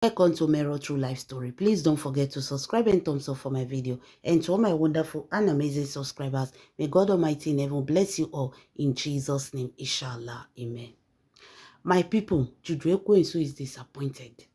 Welcome to Mero True Life Story. Please don't forget to subscribe and thumbs up for my video. And to all my wonderful and amazing subscribers, may God Almighty in heaven bless you all in Jesus' name. Inshallah. Amen. My people, Juju Ekwensu is disappointed.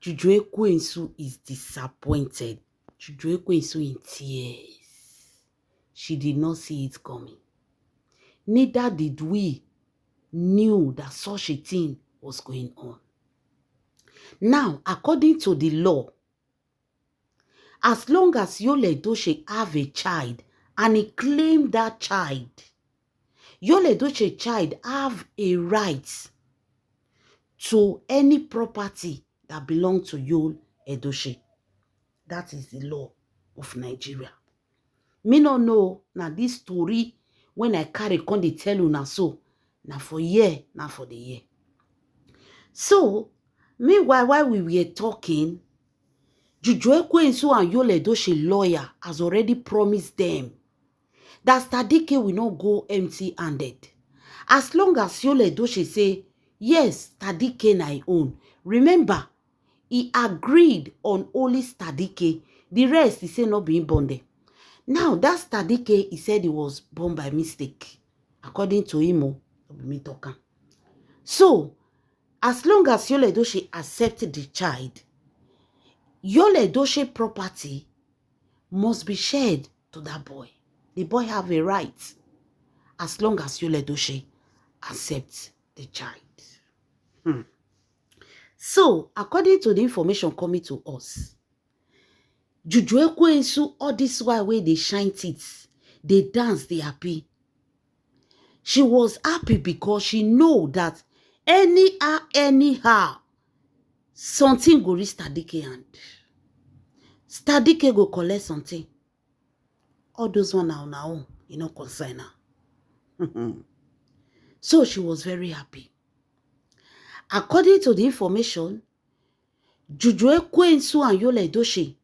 Juju Ekwensu is disappointed. Juju Ekwensu in tears. She did not see it coming. Neither did we knew that such a thing was going on. Now, according to the law, as long as Yul Edochie have a child and he claimed that child, Yul Edochie child have a right to any property that belong to Yul Edochie. That is the law of Nigeria. Me no know na this story when I carry con dey tell una so. Na for year, na for the year. So, meanwhile, while we were talking, Juju Ekwensu and Yul Edochie lawyer has already promised them that Sadike will not go empty-handed. As long as Yul Edochie say, yes, Sadike na own. Remember, he agreed on only Sadike. The rest, he said, not being born there. Now, that Sadike, he said he was born by mistake. According to him, me talking. So, as long as Yul Edochie accepted the child, Yul Edochie property must be shared to that boy. The boy have a right as long as Yul Edochie accepts the child. So, according to the information coming to us, Juju Ekwensu, all this while where they shine teeth, they dance, they happy. She was happy because she know that anyhow, something go reach Sadike hand. Sadike go collect something. All those one now, you know, concern her. So she was very happy. According to the information, Juju Ekwensu and Yul Edochie,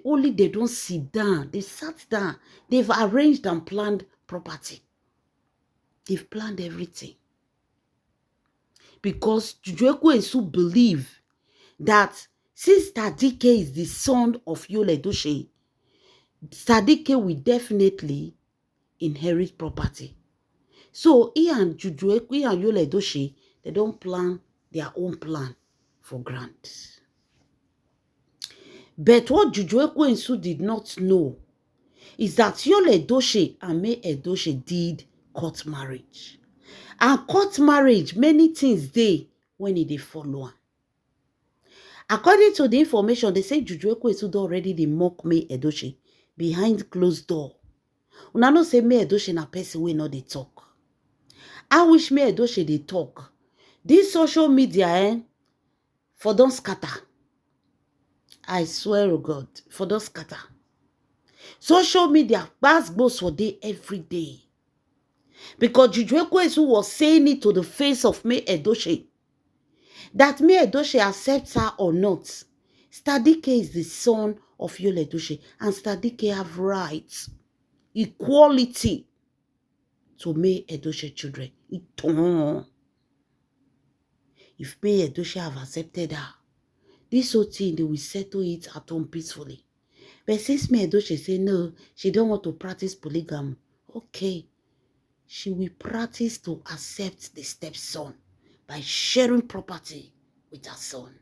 only they don't sit down. They sat down. They've arranged and planned property. They've planned everything. Because Juju Ekwensu believe that since Sadike is the son of Yul Edochie, Sadike will definitely inherit property. So he and Juju Ekwensu and Yul Edochie, they don't plan their own plan for grant. But what Juju Ekwensu did not know is that Yul Edochie and May Edochie did court marriage. And court marriage, many things they when they follow. According to the information, they say Juju Ekwensu already they mock May Edochie behind closed door. Una no say May Edochie na person wey no dey talk. I wish May Edochie dey talk. This social media, for don't scatter. I swear to God, for don't scatter. Social media goes for day every day. Because Juju Ekwensu was saying it to the face of May Edochie that May Edochie accepts her or not. Sadike is the son of Yul Edochie, and Sadike have rights, equality to May Edochie children. If May Edochie have accepted her, this whole thing, they will settle it at home peacefully. But since May Edochie say no, she don't want to practice polygamy, okay, she will practice to accept the stepson by sharing property with her son.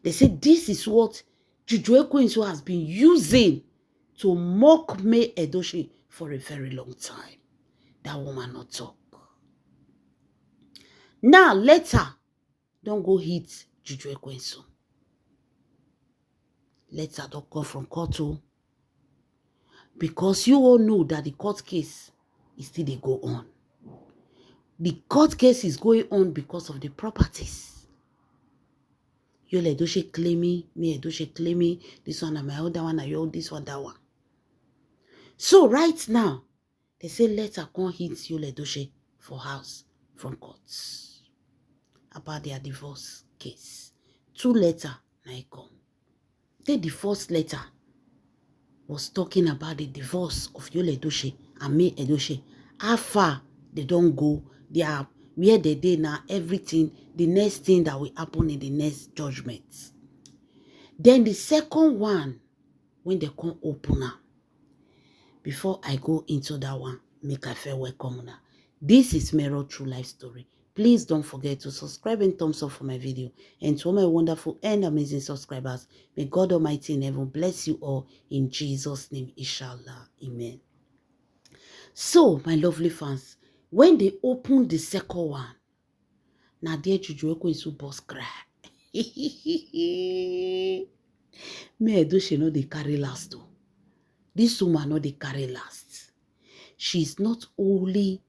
They say this is what Juju Ekwensu has been using to mock May Edochie for a very long time. That woman not talk. Now, later, don't go hit Juju Ekwensu. Later, don't come from court. Because you all know that the court case is still they go on. The court case is going on because of the properties. Yul Edochie claiming, May Edochie claiming, this one and my other one, and your this one, that one. So right now, they say letter come hit Yul Edochie for house from courts about their divorce case. 2 letters now come. Then the first letter was talking about the divorce of Yul Edochie and May Edochie. How far they don't go, their where they did now, everything, the next thing that will happen in the next judgment. Then the second one, when they come open now, before I go into that one, make I feel welcome now. This is Mero True Life Story. Please don't forget to subscribe and thumbs up for my video. And to all my wonderful and amazing subscribers, may God Almighty in heaven bless you all in Jesus' name, inshallah. Amen. So, my lovely fans, when they opened the second one, now there Juju Ekwensu boss cry. Me Edo she no dey carry last though. This woman no dey carry last. She's not only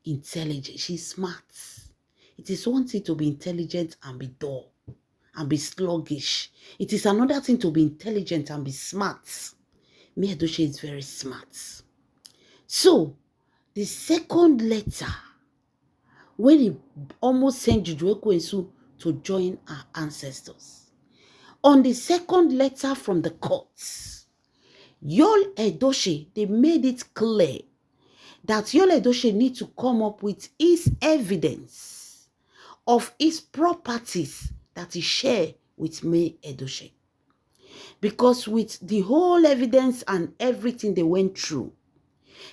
intelligent, she's smart. It is one thing to be intelligent and be dull and be sluggish. It is another thing to be intelligent and be smart. Me Edo she is very smart. So, the second letter, when he almost sent Juju Ekwensu to join our ancestors. On the second letter from the courts, Yul Edochie, they made it clear that Yul Edochie need to come up with his evidence of his properties that he shared with May Edochie. Because with the whole evidence and everything they went through,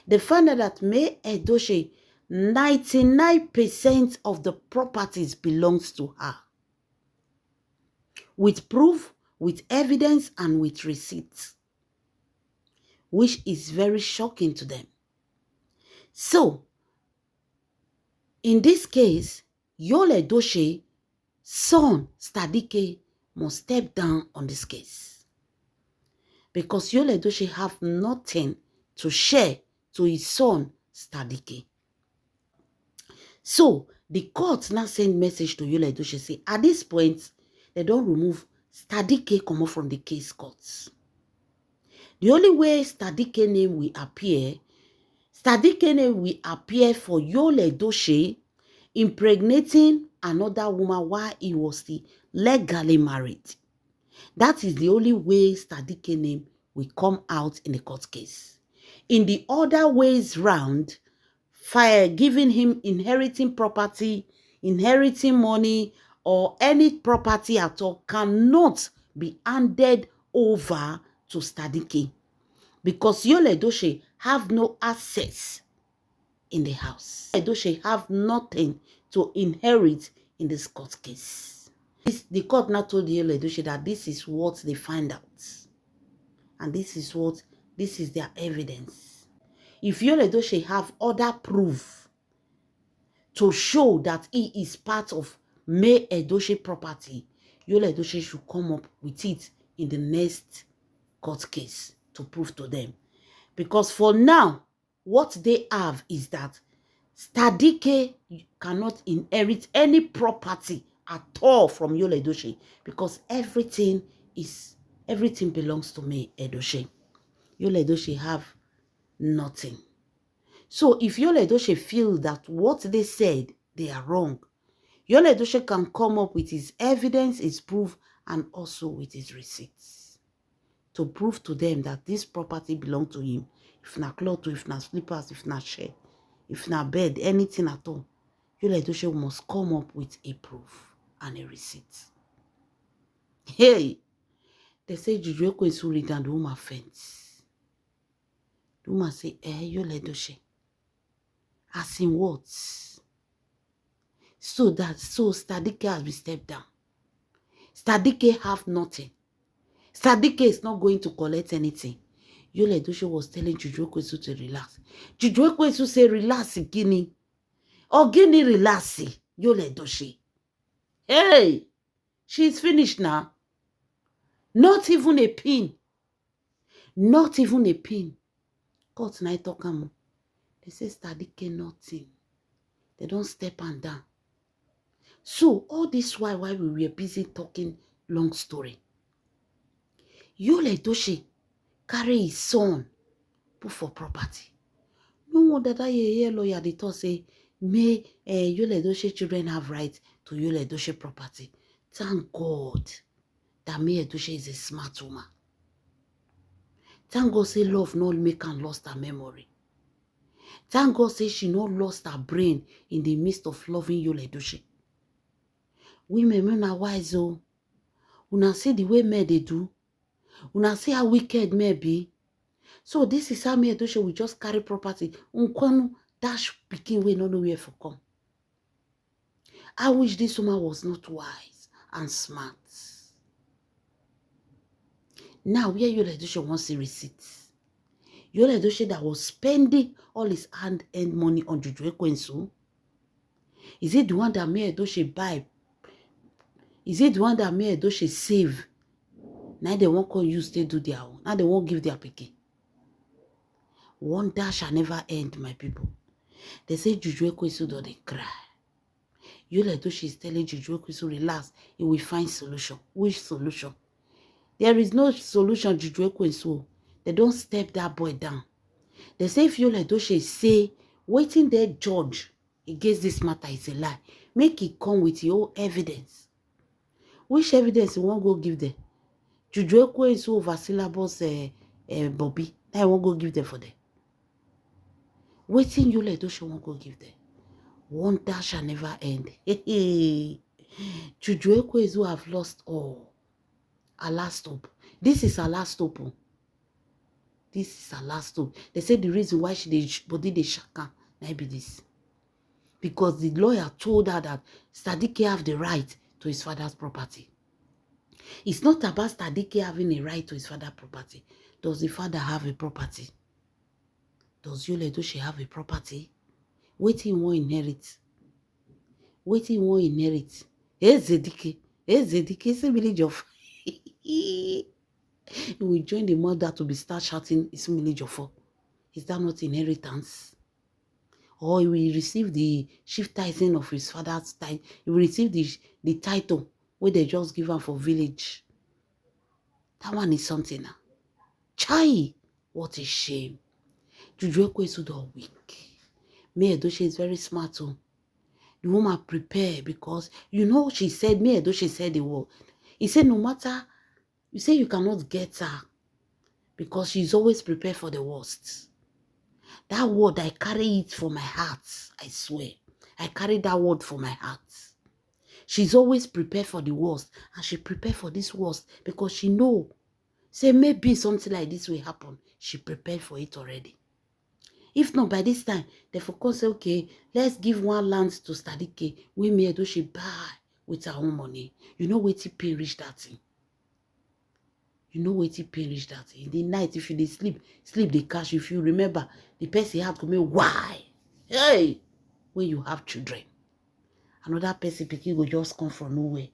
they found out that May Edochie, 99% of the properties belongs to her. With proof, with evidence, and with receipts, which is very shocking to them. So, in this case, Yul Edochie's son, Sadike, must step down on this case. Because Yul Edochie have nothing to share to his son, Sadike. So, the court now send message to Yul Edochie, say, at this point, they don't remove Sadike come out from the case courts. The only way Sadike name will appear for Yul Edochie impregnating another woman while he was still legally married. That is the only way Sadike name will come out in the court case. In the other ways round, giving him inheriting property, inheriting money, or any property at all cannot be handed over to Sadike. Because Yul Edochie have no access in the house. Edochie have nothing to inherit in this court case. The court now told Yul Edochie that this is what they find out. And this is their evidence. If Yul Edochie have other proof to show that he is part of May Edochie property, Yul Edochie should come up with it in the next court case to prove to them. Because for now, what they have is that Sadike cannot inherit any property at all from Yul Edochie, because everything belongs to May Edochie. Yul Edochie have nothing. So if Yul Edochie feel that what they said, they are wrong, Yul Edochie can come up with his evidence, his proof, and also with his receipts to prove to them that this property belongs to him. If not clothes, if not slippers, if not shirt, if not bed, anything at all, Yul Edochie must come up with a proof and a receipt. Hey, they say Juju Ekwensu read and the woman faints. The woman say, Yul Edochie, as in words. So Sadike has been stepped down. Sadike have nothing. Sadike is not going to collect anything. Yul Edochie was telling Juju Ekwensu to relax. Juju Ekwensu say, relax, Guinea. Or Guinea relax, Yul Edochie. Hey, she's finished now. Not even a pin. Not even a pin. Court night talk. They say Sadike nothing. They don't step and down. So all this while we were busy talking long story, Yul Edochie carry his son put for property. No wonder that lawyer they thought say, may Yul Edochie children have right to Yul Edochie property. Thank God that May Edochie is a smart woman. Thank God say love not make and lost her memory. Thank God say she not lost her brain in the midst of loving Yul Edochie. Women men are wise oh. Una see the way men they do. Una see how wicked men be. So this is how me Edochie will just carry property. Unkwanu dash pikin we no know where for come. I wish this woman was not wise and smart. Now where Yul Edochie wants the receipts. Yul Edochie that was spending all his hand-earned money on Juju Ekwensu. Is it the one that me Edochie buy? Is it the one that me Edochie save? Now they won't call use to do their own. Now they won't give their pikin. Wonder shall never end, my people. They say Juju Ekwensu don't cry. Yul Edochie is telling Juju Ekwensu relax. He will find solution. Which solution? There is no solution, Juju Ekwensu. They don't step that boy down. They say if Yul Edochie say waiting there judge against this matter is a lie. Make it come with your evidence. Which evidence you won't go give them? Juju Ekwensu over syllabus Bobby. That I won't go give them for them. Waiting Yul Edochie won't go give them. Wonder shall never end. Juju Ekwensu have lost all. Our last hope. This is our last hope. This is her last hope. They say the reason why she did body the shaka might be this. Because the lawyer told her that Sadiki have the right to his father's property. It's not about Sadiki having a right to his father's property. Does the father have a property? Does Yul Edochie have a property? Waiting won't inherit. Waiting won't inherit. Hey Zediki. Hey Zediki is a village of he will join the mother to be start shouting it's village of. Is that not inheritance? Or he will receive the chief title of his father's title. He will receive the title where they just give him for village. That one is something now. Chai! What a shame. Juju Ekwensu do weak. Me Edochie is very smart too. The woman prepare because you know she said, me Edochie said the word. He said no matter, you say you cannot get her because she's always prepared for the worst. That word, I carry it for my heart, I swear. I carry that word for my heart. She's always prepared for the worst, and she prepared for this worst because she know, say maybe something like this will happen. She prepared for it already. If not, by this time, they focus say, okay, let's give one land to Sadiki. We may do she buy with her own money. You know where to pay reach that thing. You know where to pay reach that thing. In the night, if you dey sleep the cash. If you remember, the person have to make why? Hey, when you have children, another person pikin will just come from nowhere.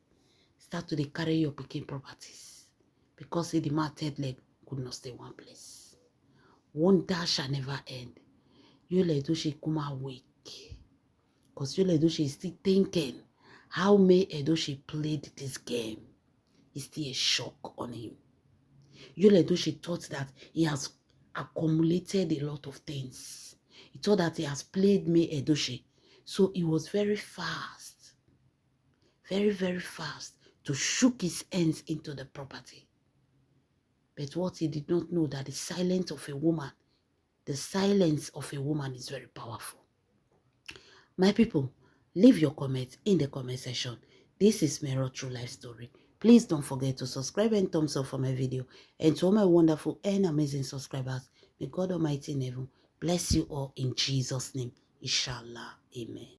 Start to dey carry your pikin properties. Because say the man third leg could not stay one place. Wonder shall never end. Yul Edochie come awake. Because Yul Edochie is still thinking how May Edochie played this game. It's still a shock on him. Yul Edochie thought that he has accumulated a lot of things. He thought that he has played May Edochie. So he was very fast. Very, very fast to shook his hands into the property. But what he did not know that the silence of a woman is very powerful. My people, leave your comments in the comment section. This is Mero True Life Story. Please don't forget to subscribe and thumbs up for my video. And to all my wonderful and amazing subscribers, may God Almighty in heaven bless you all in Jesus' name. Inshallah. Amen.